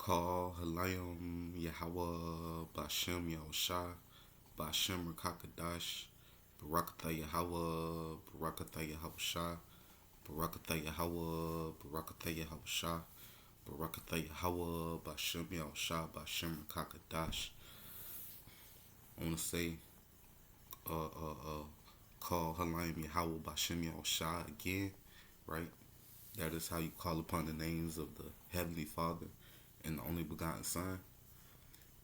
Call Halayim Yahweh Bashem Yahushua Bashem Rakakadash Barakatha Yahweh Barakatha Yahushua Barakatha Yahweh Barakatha Yahushua Barakatha Yahweh Bashem Yahushua Bashem Rakakadash. I want to say call Halayim Yahweh Bashem Yahushua again, right? That is how you call upon the names of the Heavenly Father and the only begotten Son,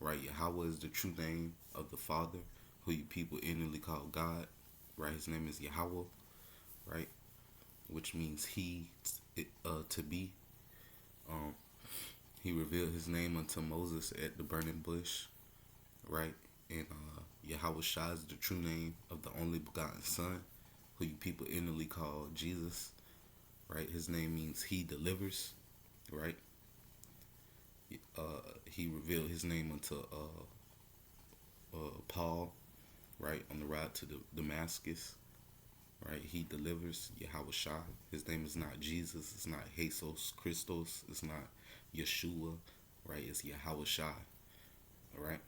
right? Yahweh is the true name of the Father, who you people inwardly call God, right? His name is Yahweh, right? Which means He to be. Um, he revealed His name unto Moses at the burning bush, right? And Yahweh Shah is the true name of the only begotten Son, who you people inwardly call Jesus, right? His name means He delivers, right? He revealed His name unto Paul, right, on the road to Damascus, right? He delivers, Yahweh Shah. His name is not Jesus, it's not Jesus Christos, it's not Yeshua, right? It's Yahweh Shah, right?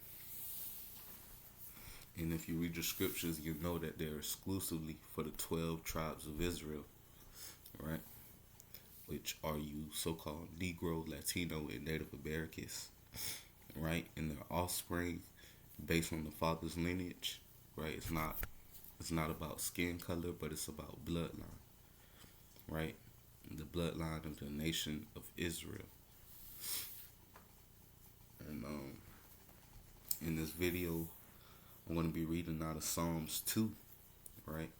And if you read the scriptures, you know that they're exclusively for the 12 tribes of Israel, right? Which are you so-called Negro, Latino, and Native Americans, right? And their offspring based on the father's lineage, right? It's not about skin color, but it's about bloodline, right? The bloodline of the nation of Israel. And in this video, I'm going to be reading out of Psalms 2, right?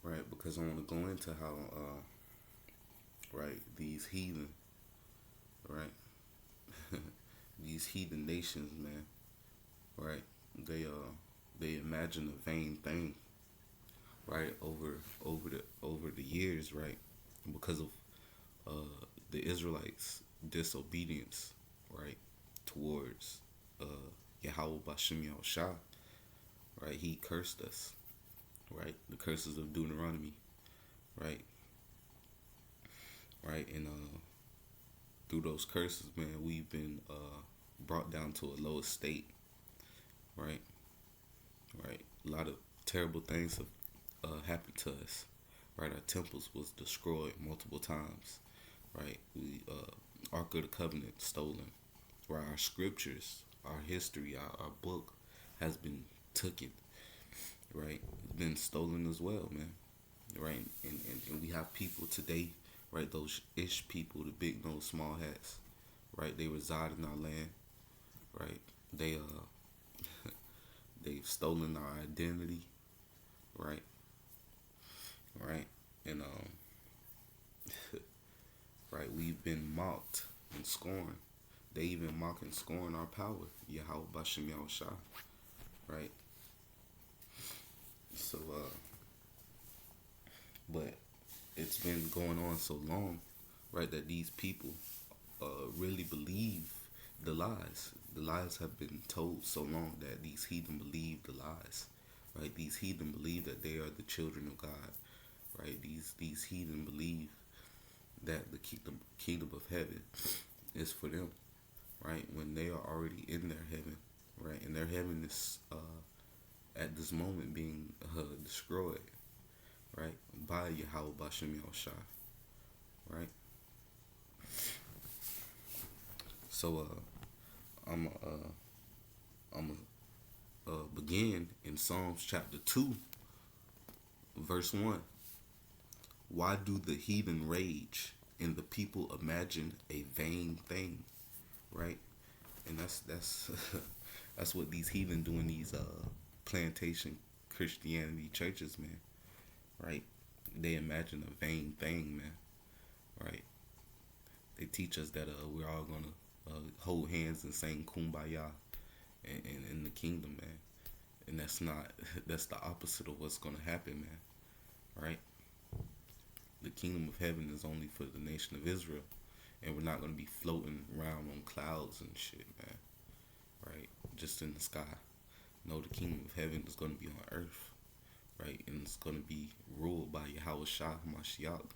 Right, because I want to go into how, right, these heathen, right, these heathen nations, man, right, they imagine a vain thing, right, over the years, right, because of the Israelites' disobedience, right, towards Yahweh Bashem Yahushua, right, He cursed us, right, the curses of Deuteronomy, right, and through those curses, man, we've been brought down to a lower state, right, a lot of terrible things have happened to us, right, our temples was destroyed multiple times, right, we Ark of the Covenant stolen, right, our scriptures, our history, our book has been taken, right, it's been stolen as well, man, right, and we have people today, right, those ish people, the big nose, small hats, right, they reside in our land, right, they've stolen our identity, right, and right, we've been mocked and scorned. They even mock and scorn our power, Yahweh Bashem Yahushua, right. So but it's been going on so long, right, that these people really believe the lies. The lies have been told so long that these heathen believe the lies, right? These heathen believe that they are the children of God, right? These heathen believe that the kingdom of heaven is for them, right? When they are already in their heaven, right? And their heaven is at this moment being destroyed, right, by Yahweh Bashem Yahushua, right? So I'm begin in Psalms chapter 2, verse 1. Why do the heathen rage and the people imagine a vain thing, right? And that's that's what these heathen do in these plantation Christianity churches, man, right? They imagine a vain thing, man, right? They teach us that we're all gonna hold hands and sing kumbaya in the kingdom, man. And that's not, that's the opposite of what's gonna happen, man, right? The kingdom of heaven is only for the nation of Israel, and we're not gonna be floating around on clouds and shit, man, right? Just in the sky. No, the kingdom of heaven is gonna be on earth, right? And it's gonna be ruled by Yahweh Shah Mashiach,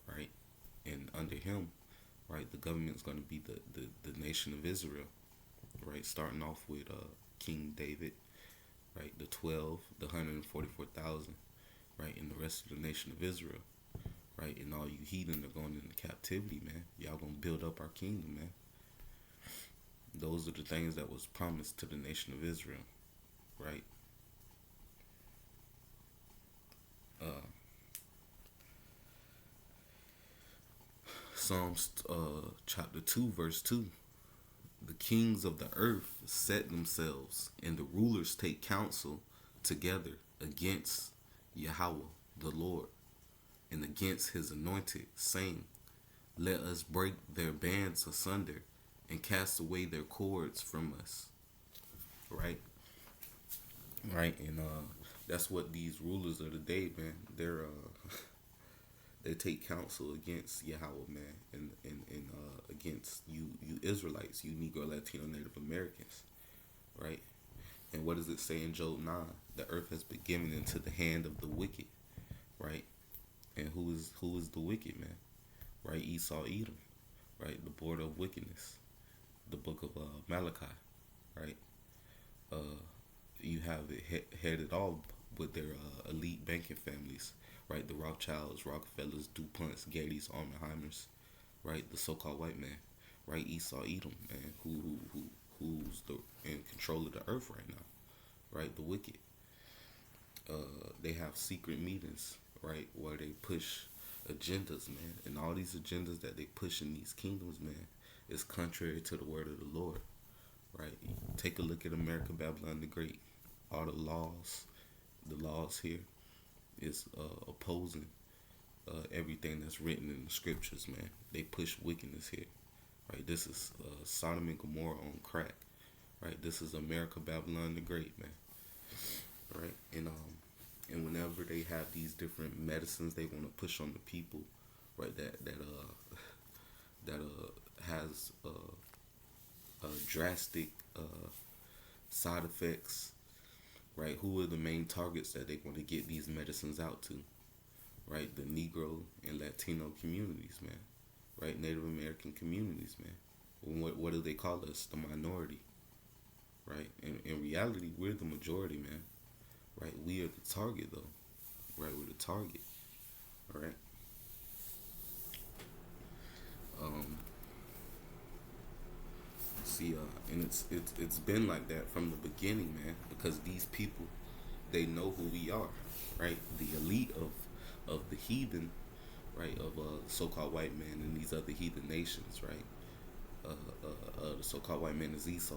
right? And under Him, right? The government's going to be the nation of Israel, right? Starting off with King David, right? The 12, the 144,000, right? And the rest of the nation of Israel, right? And all you heathen are going into captivity, man. Y'all gonna build up our kingdom, man. Those are the things that was promised to the nation of Israel, right? Uh, Psalms chapter 2, verse 2. The kings of the earth set themselves, and the rulers take counsel together against Yahweh, the Lord, and against his anointed, saying, let us break their bands asunder and cast away their cords from us. Right? Right? And that's what these rulers of the day, man, they take counsel against Yahweh, man, and against you Israelites, you Negro, Latino, Native Americans, right? And what does it say in Job 9? The earth has been given into the hand of the wicked, right? And who is the wicked, man? Right? Esau, Edom, right? The border of wickedness, the book of Malachi, right? You have it headed off with their elite banking families, right? The Rothschilds, Rockefellers, DuPonts, Gettys, Oppenheimers, right? The so-called white man, right? Esau, Edom, man, who's in control of the earth right now, right? The wicked. They have secret meetings, right, where they push agendas, man, and all these agendas that they push in these kingdoms, man, is contrary to the word of the Lord, right? Take a look at America, Babylon the Great. All the laws here is opposing everything that's written in the scriptures, man. They push wickedness here, right? This is Sodom and Gomorrah on crack, right? This is America, Babylon the Great, man, right? And whenever they have these different medicines they want to push on the people, right? That has drastic side effects, right? Who are the main targets that they want to get these medicines out to, right? The Negro and Latino communities, man, right? Native American communities, man. What do they call us? The minority, right? In reality, we're the majority, man, right? We are the target, though, right? We're the target, all right? See, and it's been like that from the beginning, man, because these people, they know who we are, right? The elite of the heathen, right, of so-called white man and these other heathen nations, right? The so-called white man is Esau,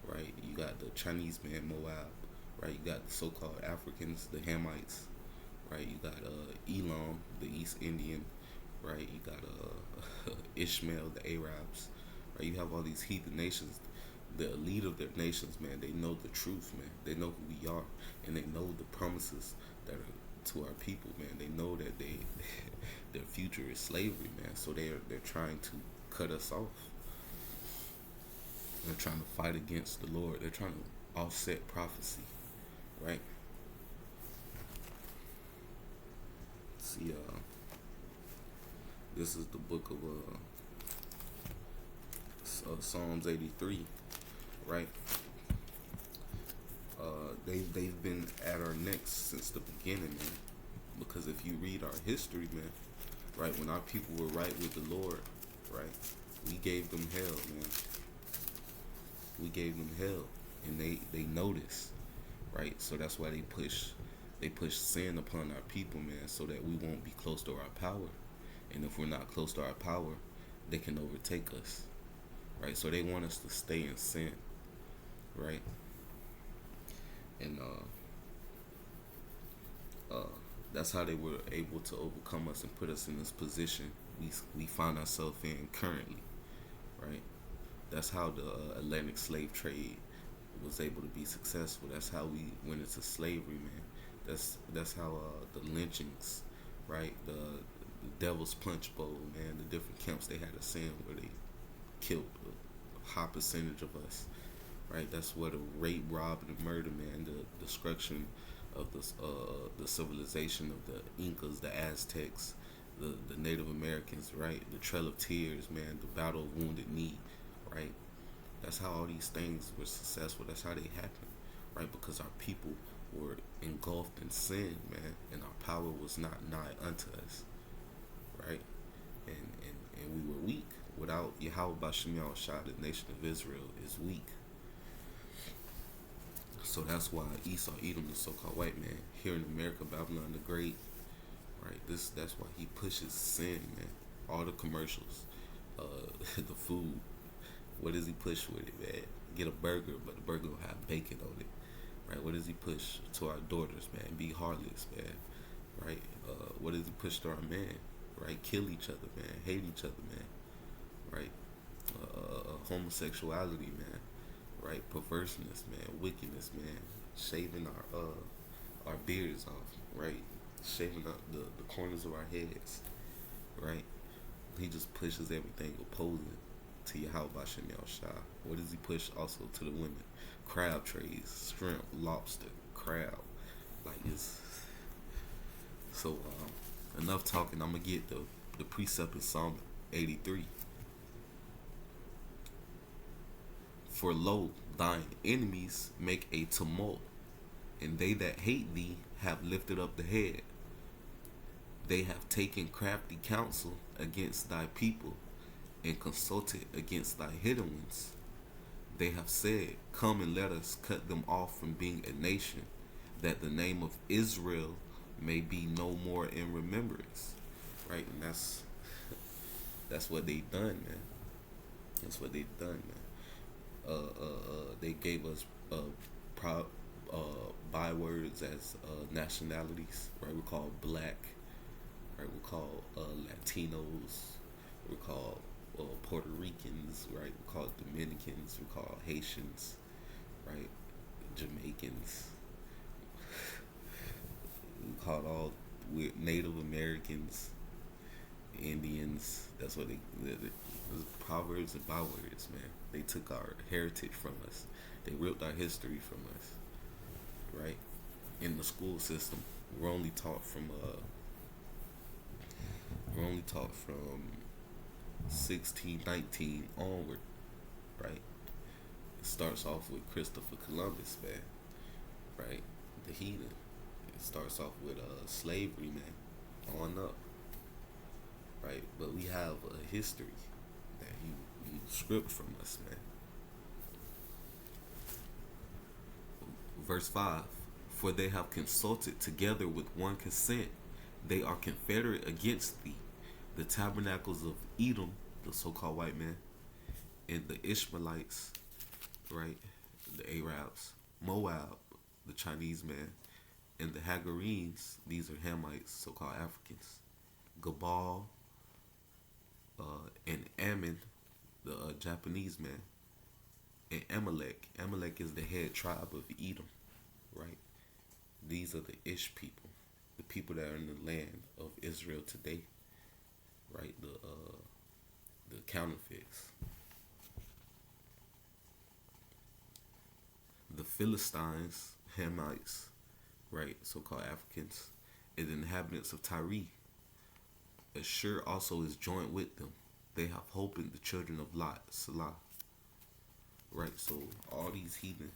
right? You got the Chinese man Moab, right? You got the so-called Africans, the Hamites, right? You got Elam, the East Indian, right? You got Ishmael, the Arabs, right? You have all these heathen nations. The elite of their nations, man, they know the truth, man. They know who we are, and they know the promises that are to our people, man. They know that their future is slavery, man. So they're trying to cut us off. They're trying to fight against the Lord. They're trying to offset prophecy, right? See, this is the book of Psalms 83, right? They've been at our necks since the beginning, man. Because if you read our history, man, right, when our people were right with the Lord, right, we gave them hell, man. We gave them hell, and they noticed, right? So that's why they push sin upon our people, man, so that we won't be close to our power. And if we're not close to our power, they can overtake us, right? So they want us to stay in sin, right? And that's how they were able to overcome us and put us in this position we find ourselves in currently, right? That's how the Atlantic slave trade was able to be successful. That's how we went into slavery, man. That's how the lynchings, right? The Devil's Punch Bowl, man. The different camps they had us in where they killed a high percentage of us, right? That's where the rape, rob, and the murder, man. The destruction of the civilization of the Incas, the Aztecs, the Native Americans, right? The Trail of Tears, man. The Battle of Wounded Knee, right? That's how all these things were successful. That's how they happened, right? Because our people were engulfed in sin, man, and our power was not nigh unto us, right? And we were weak. Without Yahweh Bashem Shah, the nation of Israel is weak. So that's why Esau, Edom, the so-called white man, here in America, Babylon the Great, right? That's why he pushes sin, man. All the commercials, the food. What does he push with it, man? Get a burger, but the burger will have bacon on it, right? What does he push to our daughters, man? Be heartless, man, right? What does he push to our man, right? Kill each other, man. Hate each other, man, right? Homosexuality, man, right? Perverseness, man. Wickedness, man. Shaving our beards off, right? Shaving up the corners of our heads, right? He just pushes everything opposing to Yahweh Bashem Shah. What does he push also to the women? Crab trays, shrimp, lobster, crab. Like it's so. Enough talking. I'm gonna get the precept in Psalm 83. For lo, thine enemies make a tumult, and they that hate thee have lifted up the head. They have taken crafty counsel against thy people, and consulted against thy hidden ones. They have said, come and let us cut them off from being a nation, that the name of Israel may be no more in remembrance. Right? And that's what they done, man. That's what they done, man. They gave us bywords as nationalities, right? We call black, right? We call Latinos, we call Puerto Ricans, right? We call Dominicans, we call Haitians, right? Jamaicans. We call all Native Americans, Indians. That's what they proverbs and bywords, man. They took our heritage from us. They ripped our history from us, right? In the school system, we're only taught from 1619 onward, right? It starts off with Christopher Columbus, man, right? The Heathen. It starts off with slavery, man, on up, right? But we have a history that you stripped from us, man. Verse 5, for they have consulted together with one consent. They are confederate against thee. The tabernacles of Edom, the so-called white man, and the Ishmaelites, right, the Arabs, Moab, the Chinese man, and the Hagarenes, these are Hamites, so-called Africans, Gabal, and Ammon, the Japanese man, and Amalek. Amalek is the head tribe of Edom, right? These are the Ish people, the people that are in the land of Israel today, right? The counterfeits. The Philistines, Hamites, right? So-called Africans, and the inhabitants of Tyre. Ashur also is joined with them. They have hope in the children of Lot, Salah. Right, so all these heathen,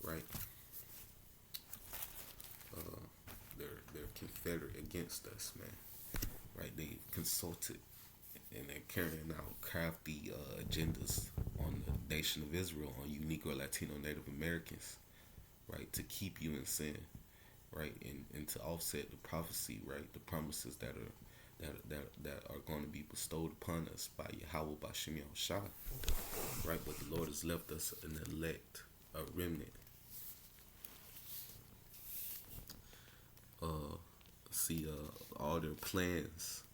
right? They're confederate against us, man. Right, they consulted and they're carrying out crafty agendas on the nation of Israel, on you Negro, Latino, Native Americans, right, to keep you in sin, right, and to offset the prophecy, right, the promises that are going to be bestowed upon us by Yahweh Bashem Shah, right? But the Lord has left us an elect, a remnant. All their plans,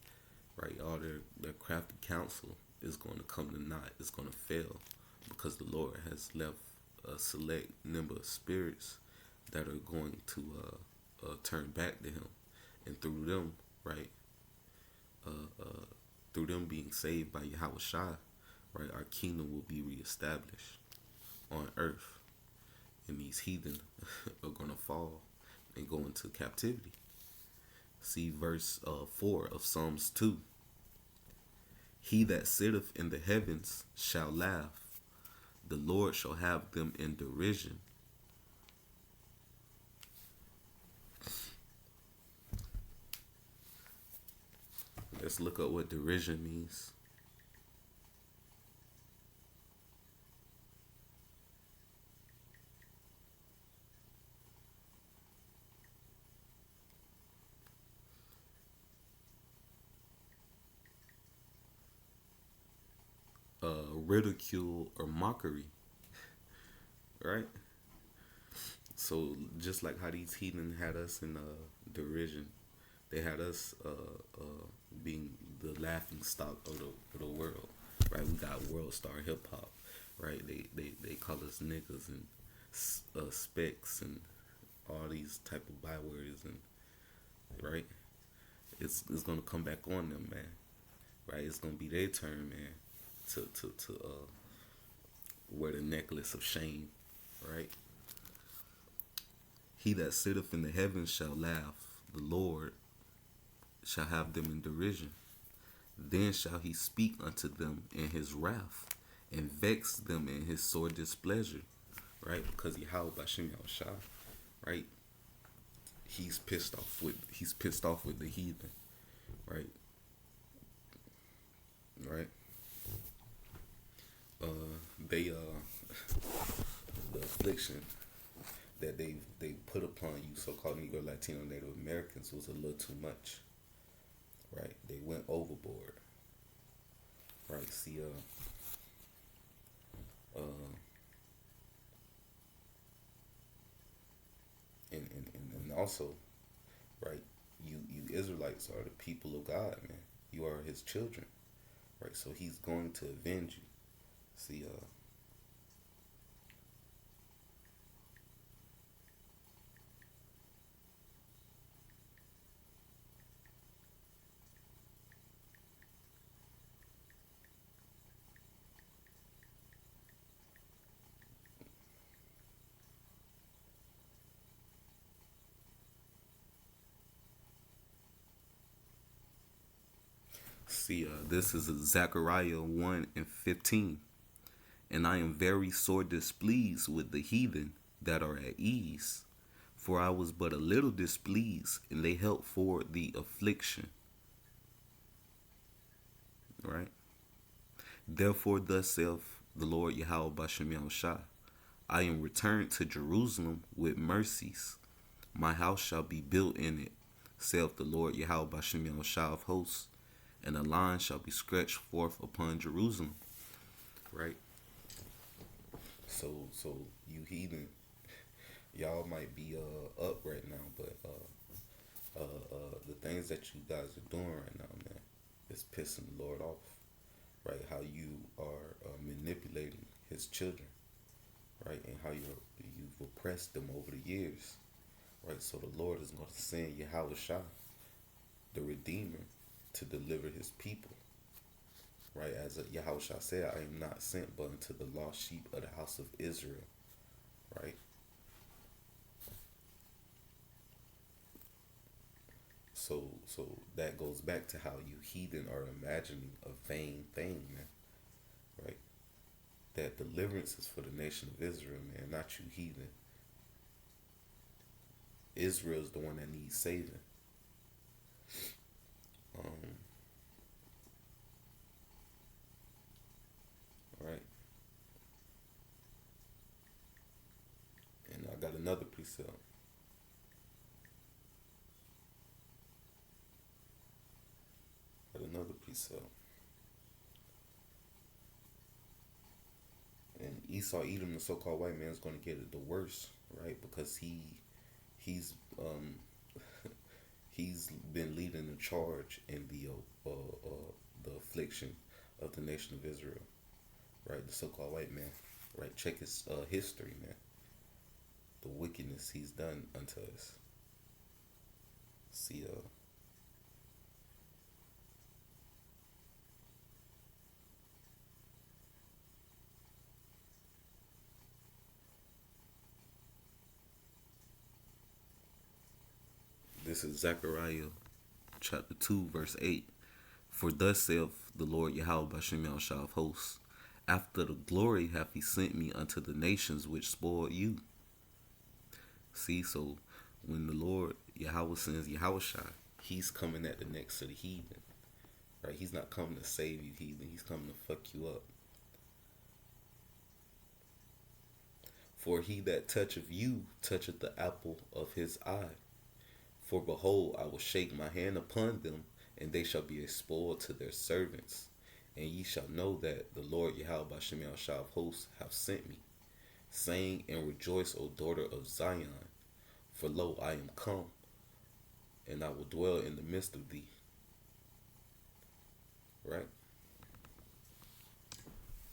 right? All their crafty counsel is going to come to naught. It's going to fail because the Lord has left a select number of spirits that are going to turn back to Him, and through them, right? Through them being saved by Yahweh Shai, right? Our kingdom will be reestablished on earth, and these heathen are going to fall and go into captivity. See verse 4 of Psalms 2. He that sitteth in the heavens shall laugh. The Lord shall have them in derision. Let's look up what derision means. Ridicule or mockery, right? So just like how these heathen had us in derision, they had us being the laughing stock of the world, right? We got world star hip hop, right? They call us niggas and specs and all these type of bywords, and right, it's gonna come back on them, man. Right, it's gonna be their turn, man, to wear the necklace of shame, right? He that sitteth in the heavens shall laugh. The Lord shall have them in derision. Then shall he speak unto them in his wrath, and vex them in his sore displeasure, right? Because Yahweh Bashem Yahushua, right? He's pissed off with the heathen, right? Right? They the affliction that they put upon you, so-called Negro, Latino, Native Americans, was a little too much. Right? They went overboard. Right? See, and also, right? You Israelites are the people of God, man. You are His children, right? So He's going to avenge you. See, this is Zechariah 1:15. And I am very sore displeased with the heathen that are at ease, for I was but a little displeased, and they helped forward the affliction. Right? Therefore, thus saith the Lord Yahweh Bashem Yahushua, I am returned to Jerusalem with mercies. My house shall be built in it, saith the Lord Yahweh Bashem Yahushua of hosts, and a line shall be stretched forth upon Jerusalem. Right? So you heathen, y'all might be up right now, but the things that you guys are doing right now, man, is pissing the Lord off. Right? How you are manipulating His children, right? And how you've oppressed them over the years, right? So the Lord is going to send Yahweh Shah, the Redeemer, to deliver His people. Right, as Yahweh Shah said, I am not sent but unto the lost sheep of the house of Israel. Right? So that goes back to how you heathen are imagining a vain thing, man. Right? That deliverance is for the nation of Israel, man, not you heathen. Israel's the one that needs saving. Right? And I got another precept. And Esau, Edom, the so-called white man, is going to get it the worst, right? Because he's he's been leading the charge in the affliction of the nation of Israel, right? The so-called white man, right? Check his history, man. The wickedness he's done unto us. See, this is Zechariah chapter 2, verse 8. For thus saith the Lord Yahweh Bashem Yahshua of hosts, after the glory hath he sent me unto the nations which spoiled you. See, so when the Lord Yahweh sends Yahweh Shai, he's coming at the necks of the heathen. Right? He's not coming to save you, heathen. He's coming to fuck you up. For he that toucheth you toucheth the apple of his eye. For behold, I will shake my hand upon them, and they shall be a spoil to their servants. And ye shall know that the Lord Yahweh Bashem Yahshua of hosts hath sent me. Sing and rejoice, O daughter of Zion. For lo, I am come, and I will dwell in the midst of thee. Right?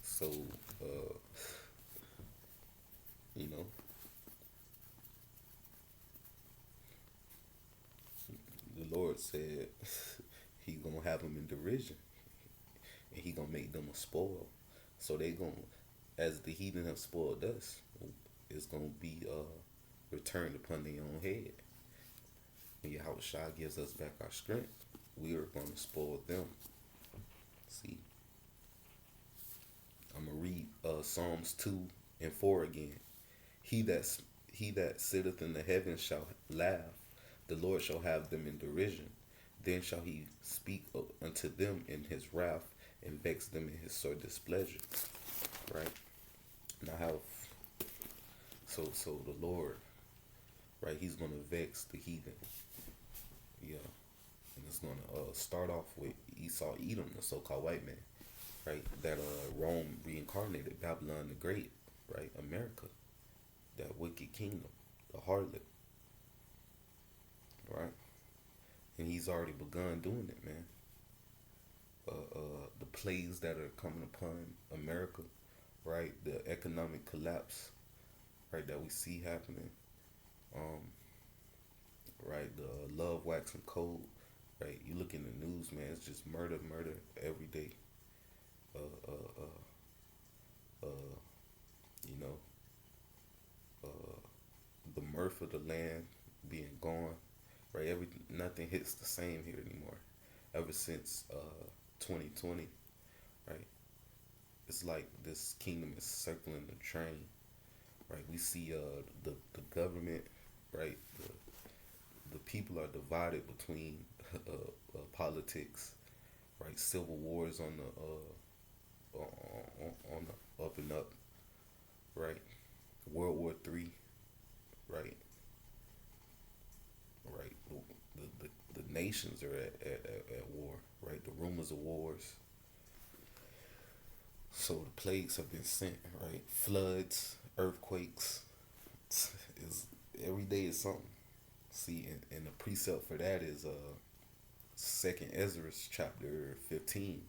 So, you know, the Lord said he gonna have them in derision, and he gonna make them a spoil. So they gonna, as the heathen have spoiled us, it's gonna be returned upon their own head. When Yahweh Shai gives us back our strength, we are gonna spoil them. See, I'm gonna read Psalms 2 and 4 again. He that sitteth in the heavens shall laugh. The Lord shall have them in derision. Then shall he speak unto them in his wrath, and vex them in his sore displeasure. Right? Now how so the Lord, right, he's gonna vex the heathen. Yeah. And it's gonna start off with Esau Edom, the so-called white man. Right? That Rome reincarnated, Babylon the Great, right? America. That wicked kingdom, the harlot. Right? And he's already begun doing it, man. The plagues that are coming upon America, right? The economic collapse, right, that we see happening. Right, the love waxing cold, right? You look in the news, man, it's just murder every day. You know, the mirth of the land being gone, right? Nothing hits the same here anymore. Ever since 2020, right? It's like this kingdom is circling the train, right? We see the government, right? The people are divided between politics, right? Civil wars on the up and up, right? World War III, right? Right. The nations are at war, right? The rumors of wars. So the plagues have been sent, right? Floods, earthquakes. Is every day is something. See, and the precept for that is Second Ezra chapter 15,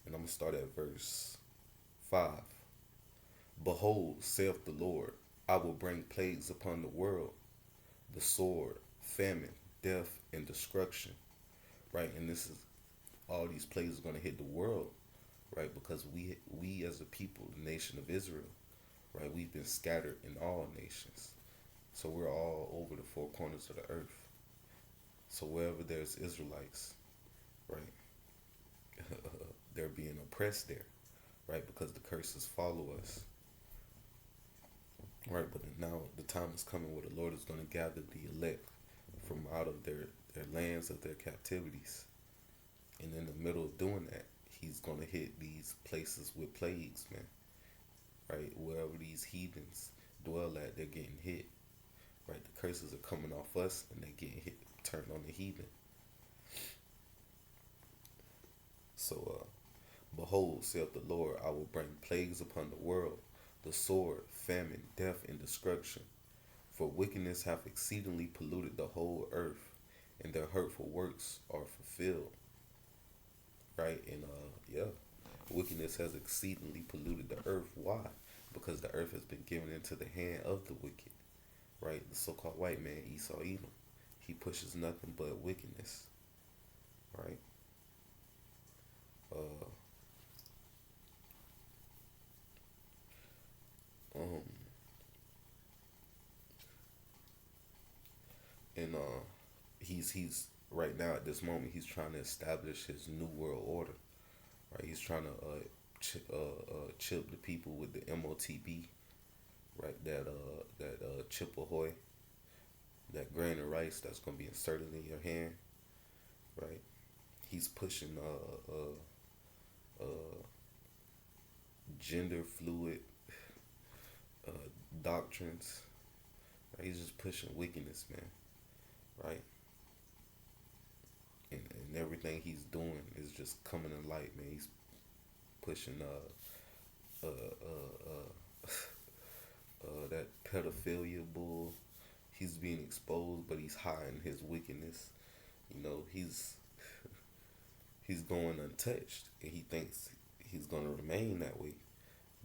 and I'm gonna start at verse 5. Behold, saith the Lord, I will bring plagues upon the world, the sword, famine, death, and destruction. Right, and this is all these plagues are gonna hit the world, right? Because we as a people, the nation of Israel, right, we've been scattered in all nations. So we're all over the four corners of the earth. So wherever there's Israelites, right, they're being oppressed there, right, because the curses follow us. Right, but now the time is coming where the Lord is going to gather the elect from out of their lands of their captivities. And in the middle of doing that, he's going to hit these places with plagues, man. Right, wherever these heathens dwell at, they're getting hit. Right, the curses are coming off us, and they're getting hit, turned on the heathen. So, behold, saith the Lord, I will bring plagues upon the world, the sword, famine, death, and destruction. For wickedness hath exceedingly polluted the whole earth, and their hurtful works are fulfilled. Right, and wickedness has exceedingly polluted the earth. Why? Because the earth has been given into the hand of the wicked. Right, the so-called white man, Esau Edom, he pushes nothing but wickedness. Right. And he's right now at this moment he's trying to establish his new world order. Right, he's trying to chip the people with the MOTB. Right, that chip ahoy, that grain of rice that's gonna be inserted in your hand. Right, he's pushing gender fluid uh, doctrines. Right? He's just pushing wickedness, man. Right, and everything he's doing is just coming to light, man. He's pushing that pedophilia bull. He's being exposed, but he's hiding his wickedness. You know, he's going untouched, and he thinks he's gonna remain that way.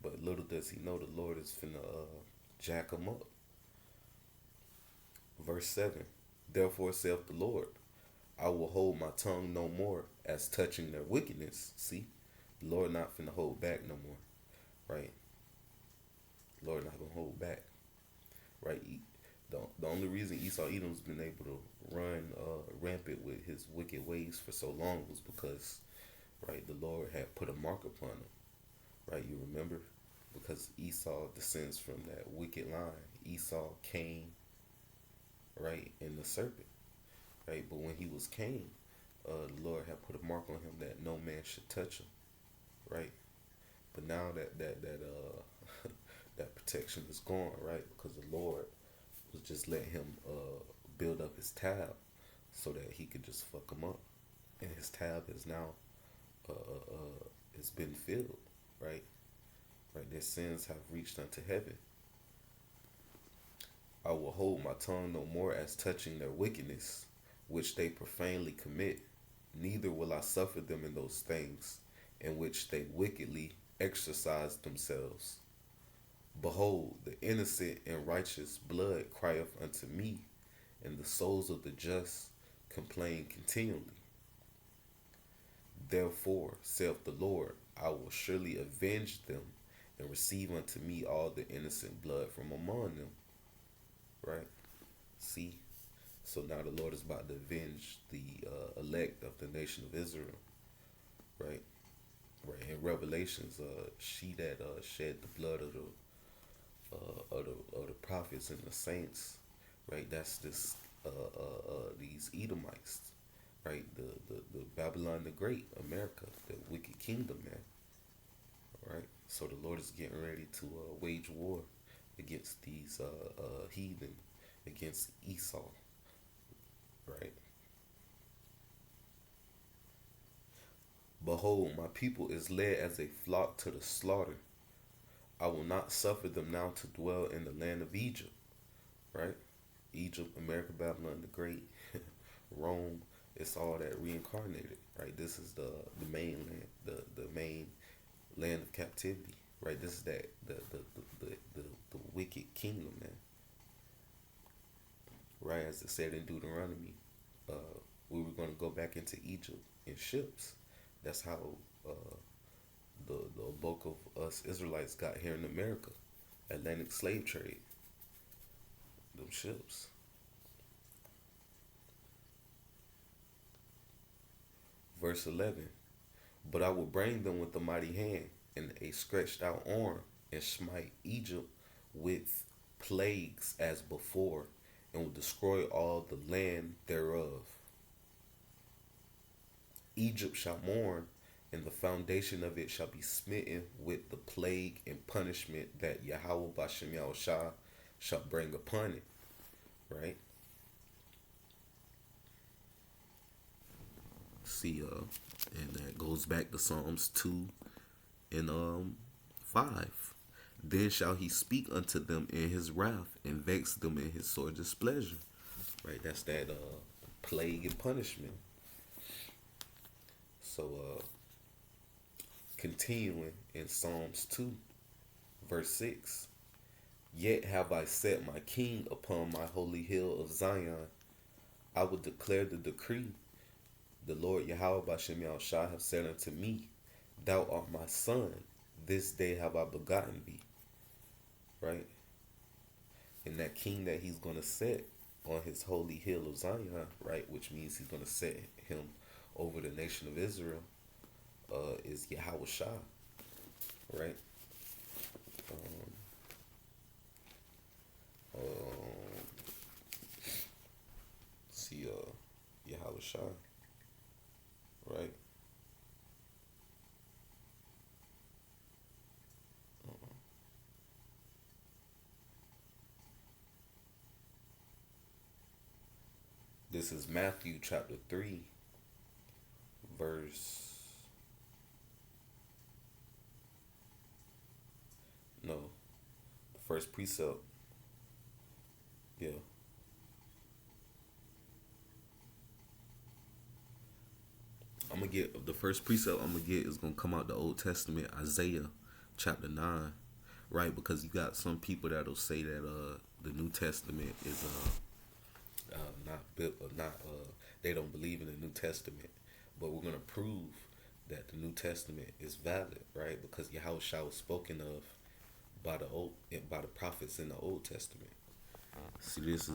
But little does he know, the Lord is finna jack him up. Verse 7. Therefore saith the Lord, I will hold my tongue no more as touching their wickedness. See, the Lord not finna hold back no more. Right? Lord not gonna hold back. Right? The only reason Esau Edom's been able to run rampant with his wicked ways for so long was because, right, the Lord had put a mark upon him. Right? You remember? Because Esau descends from that wicked line. Esau, Cain, right, and the serpent. Right? But when he was Cain, the Lord had put a mark on him that no man should touch him. Right? But now that protection is gone, right? Because the Lord was just letting him build up his tab so that he could just fuck him up, and his tab is now it's been filled, right? Right, their sins have reached unto heaven. I will hold my tongue no more as touching their wickedness, which they profanely commit, neither will I suffer them in those things in which they wickedly exercise themselves. Behold, the innocent and righteous blood crieth unto me, and the souls of the just complain continually. Therefore, saith the Lord, I will surely avenge them, and receive unto me all the innocent blood from among them. Right? See? So now the Lord is about to avenge the elect of the nation of Israel. Right? Right. In Revelations, she that shed the blood of the prophets and the saints, right? That's these Edomites, right? The Babylon the Great, America, the wicked kingdom, man. Right. So the Lord is getting ready to wage war against these heathen, against Esau. Right. Behold, my people is led as a flock to the slaughter. I will not suffer them now to dwell in the land of Egypt. Right? Egypt, America, Babylon the Great, Rome, it's all that reincarnated. Right? This is the main land, the main land of captivity. Right? This is that the wicked kingdom, man. Right? As it said in Deuteronomy, we were going to go back into Egypt in ships. That's how the bulk of us Israelites got here in America. Atlantic slave trade. Them ships. Verse 11. But I will bring them with a mighty hand and a stretched out arm, and smite Egypt with plagues as before, and will destroy all the land thereof. Egypt shall mourn, and the foundation of it shall be smitten with the plague and punishment that Yahweh Bashem Yahushua shall bring upon it. Right? See, and that goes back to Psalms 2 and 5. Then shall he speak unto them in his wrath, and vex them in his sore displeasure. Right? That's that plague and punishment. So, continuing in Psalms 2, verse 6. Yet have I set my king upon my holy hill of Zion. I will declare the decree. The Lord Yahweh Bashem Yahushua have said unto me, Thou art my son. This day have I begotten thee. Right? And that king that he's going to set on his holy hill of Zion, right? Which means he's going to set him over the nation of Israel, is Yahweh Shah, right? Um, um, see, Yahweh Shah, right? This is Matthew chapter 3, verse, no, the first precept, yeah. I'm gonna get the first precept I'm gonna get is gonna come out the Old Testament, Isaiah chapter 9, right? Because you got some people that'll say that the New Testament is not they don't believe in the New Testament, but we're gonna prove that the New Testament is valid, right? Because Yahweh Shah was spoken of by the prophets in the Old Testament. See, this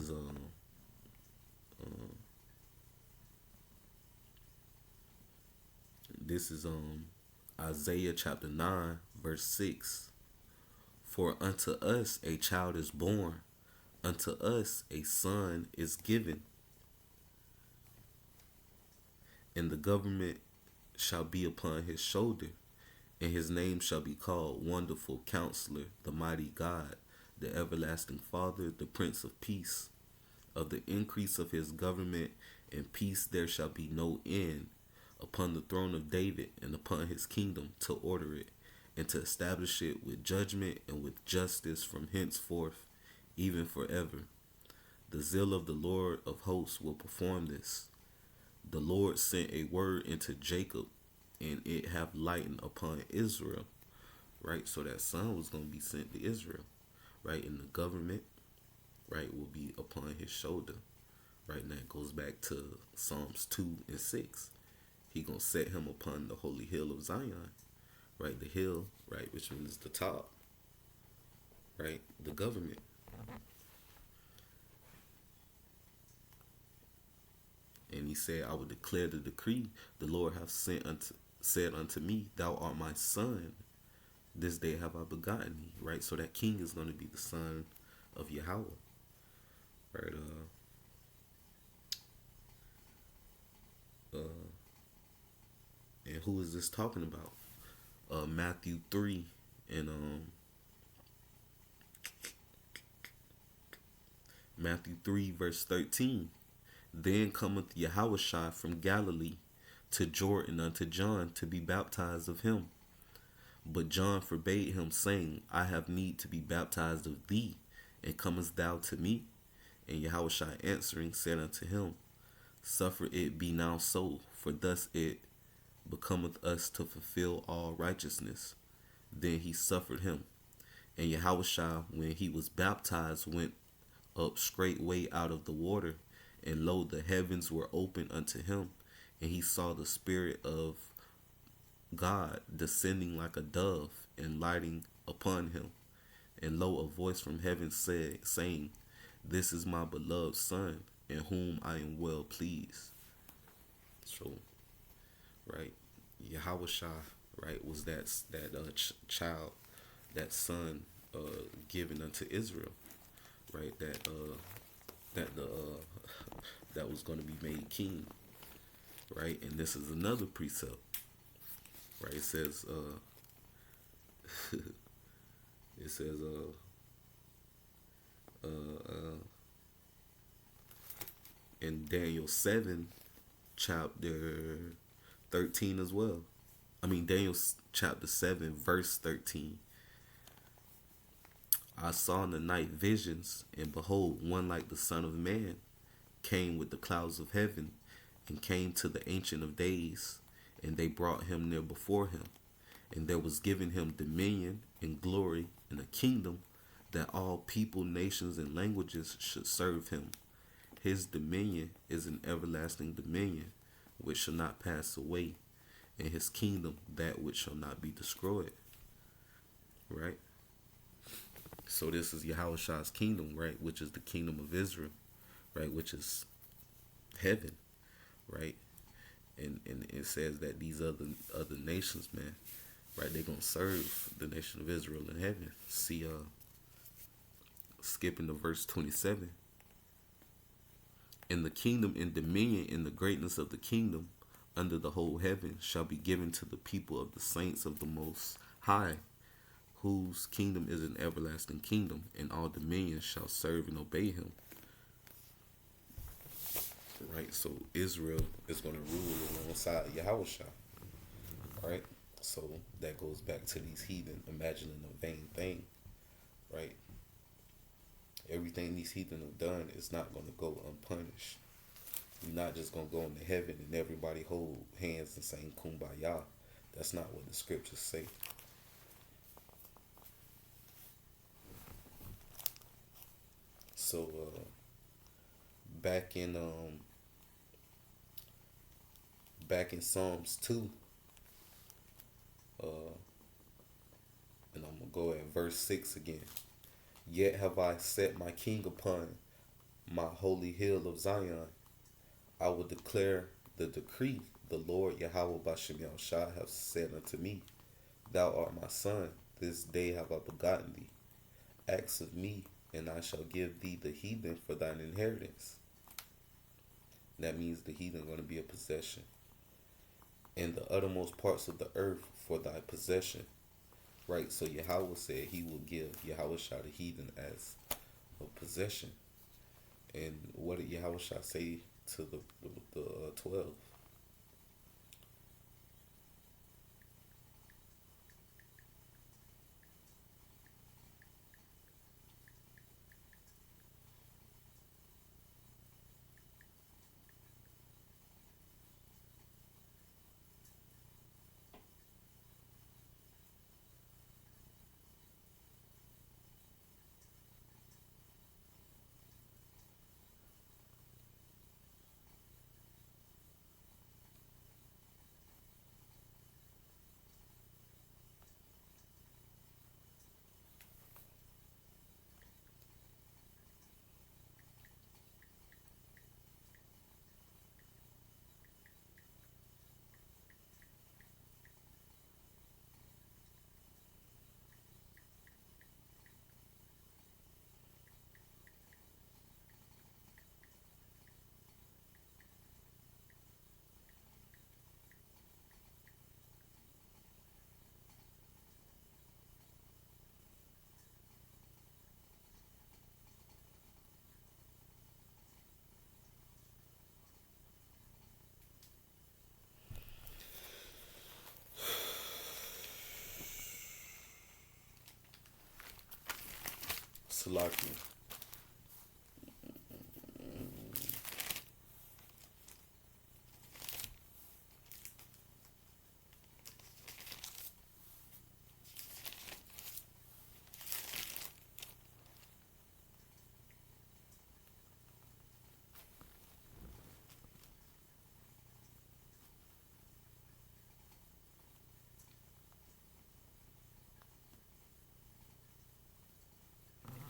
is Isaiah chapter 9 verse 6. For unto us a child is born, unto us a son is given, and the government shall be upon his shoulder, and his name shall be called Wonderful Counselor, the Mighty God, the Everlasting Father, the Prince of Peace. Of the increase of his government and peace there shall be no end, upon the throne of David and upon his kingdom, to order it and to establish it with judgment and with justice from henceforth, even forever. The zeal of the Lord of hosts will perform this. The Lord sent a word into Jacob, and it have lightened upon Israel. Right? So that son was going to be sent to Israel. Right? And the government, right, will be upon his shoulder. Right? And that goes back to Psalms 2 and 6. He going to set him upon the holy hill of Zion. Right? The hill, right, which means the top. Right? The government. And he said, I will declare the decree. The Lord hath said unto me, Thou art my son. This day have I begotten thee. Right? So that king is going to be the son of Yahweh. Right? And who is this talking about? Matthew 3 and Matthew 3 verse 13. Then cometh Yahushua from Galilee to Jordan unto John to be baptized of him. But John forbade him, saying, I have need to be baptized of thee, and comest thou to me? And Yahushua answering said unto him, Suffer it be now so, for thus it becometh us to fulfill all righteousness. Then he suffered him. And Yahushua, when he was baptized, went up straightway out of the water, and lo, the heavens were opened unto him, and he saw the Spirit of God descending like a dove and lighting upon him. And lo, a voice from heaven said, saying, This is my beloved Son, in whom I am well pleased. So, right, Yahushua, right, was that child, that son, given unto Israel, right, that was going to be made king, right. And this is another precept, right. It says it says in Daniel 7 chapter 13 as well. I mean, Daniel chapter 7 verse 13. I saw in the night visions, and behold, one like the Son of Man came with the clouds of heaven, and came to the Ancient of Days, and they brought him near before him. And there was given him dominion and glory and a kingdom, that all people, nations, and languages should serve him. His dominion is an everlasting dominion, which shall not pass away, and his kingdom that which shall not be destroyed. Right? So this is Yahushua's kingdom, right? Which is the kingdom of Israel. right, which is heaven, right? And it says that these other nations, man, right, they're gonna serve the nation of Israel in heaven. See, skipping to verse 27. And the kingdom and dominion and the greatness of the kingdom under the whole heaven shall be given to the people of the saints of the Most High, whose kingdom is an everlasting kingdom, and all dominions shall serve and obey him. Right, so Israel is going to rule alongside Yahushua. Right, so that goes back to these heathen imagining a vain thing. Right, everything these heathen have done is not going to go unpunished. You're not just going to go into heaven and everybody hold hands and sing kumbaya. That's not what the scriptures say. So back in Psalms 2, and I'm gonna go at verse 6 again. Yet have I set my king upon my holy hill of Zion. I will declare the decree. The Lord Yahweh Bashem Yahushua hath said unto me, Thou art my son, this day have I begotten thee. Ask of me, and I shall give thee the heathen for thine inheritance. That means the heathen are going to be a possession. And the uttermost parts of the earth for thy possession. Right, so Yahweh said he will give Yahushua the heathen as a possession. And what did Yahushua say to the 12? Salaki.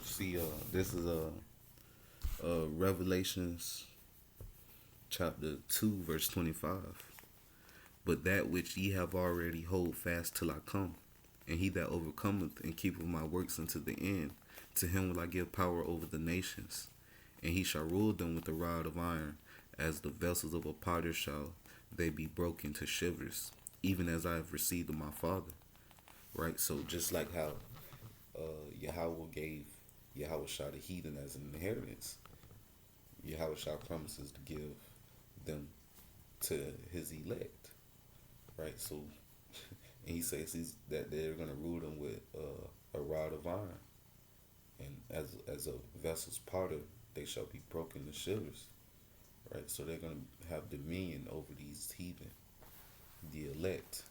See, this is Revelations chapter 2, verse 25. But that which ye have already hold fast till I come. And he that overcometh and keepeth my works unto the end, to him will I give power over the nations. And he shall rule them with a rod of iron, as the vessels of a potter shall they be broken to shivers, even as I have received of my Father. Right? So just like how Yahweh gave Yahushua the heathen as an inheritance, Yahushua promises to give them to his elect. Right? So, and he says that they're going to rule them with a rod of iron. And as a vessel's potter, they shall be broken to shivers. Right? So they're going to have dominion over these heathen, the elect,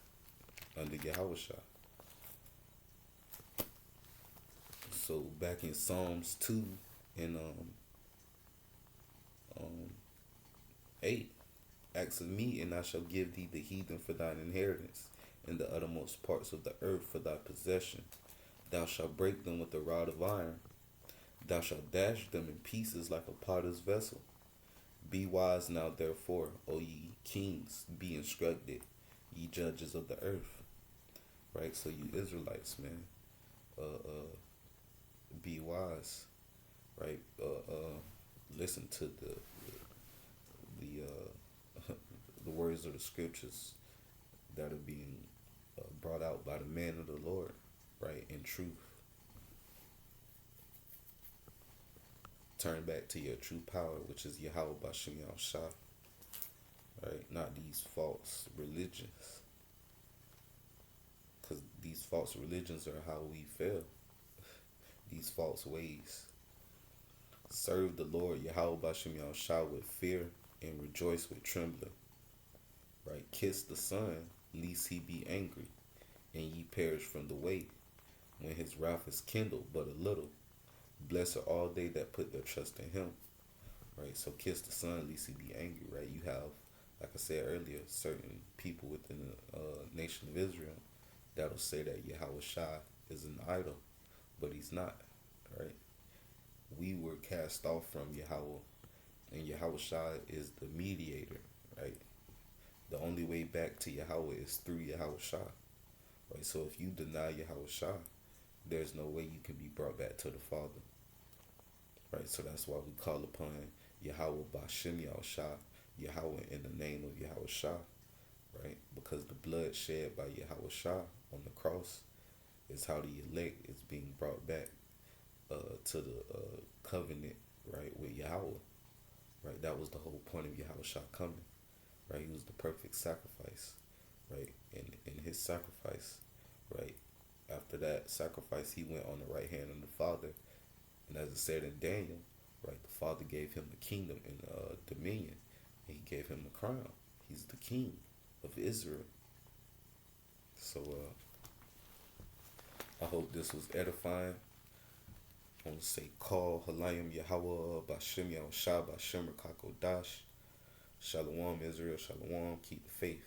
under Yahushua. So back in Psalms 2 and 8, ask of me, and I shall give thee the heathen for thine inheritance, and the uttermost parts of the earth for thy possession. Thou shalt break them with a rod of iron. Thou shalt dash them in pieces like a potter's vessel. Be wise now, therefore, O ye kings, be instructed, ye judges of the earth. Right? So you Israelites, man, be wise. Right? Listen to the words of the scriptures that are being brought out by the man of the Lord, right? In truth. Turn back to your true power, which is Yahweh Bashem Shah, right? Not these false religions. Because these false religions are how we fail. These false ways. Serve the Lord Yahweh Bashem Shah with fear and rejoice with trembling. Right? Kiss the Son, lest he be angry, and ye perish from the way, when his wrath is kindled but a little. Blessed are all they that put their trust in him. Right? So kiss the Son, lest he be angry. Right? You have, like I said earlier, certain people within the nation of Israel that'll say that Yahweh Shai is an idol, but he's not. Right? We were cast off from Yahweh, and Yahweh Shai is the mediator. Right? The only way back to Yahweh is through Yahweh Shai. Right? So if you deny Yahweh Shai, there's no way you can be brought back to the Father. Right? So that's why we call upon Yahweh Bashem Shai, Yahweh in the name of Yahweh Shai. Right? Because the blood shed by Yahweh Shai on the cross is how the elect is being brought back to the covenant, right, with Yahweh. Right? That was the whole point of Yahweh Shai coming. Right? He was the perfect sacrifice. Right? And in his sacrifice, right, after that sacrifice, he went on the right hand of the Father. And as it said in Daniel, right, the Father gave him the kingdom and dominion. And he gave him the crown. He's the king of Israel. So I hope this was edifying. I want to say, call Halayim Yahweh Bashem Shah Bashem Rakakodash. Shalom Israel, shalom, keep the faith.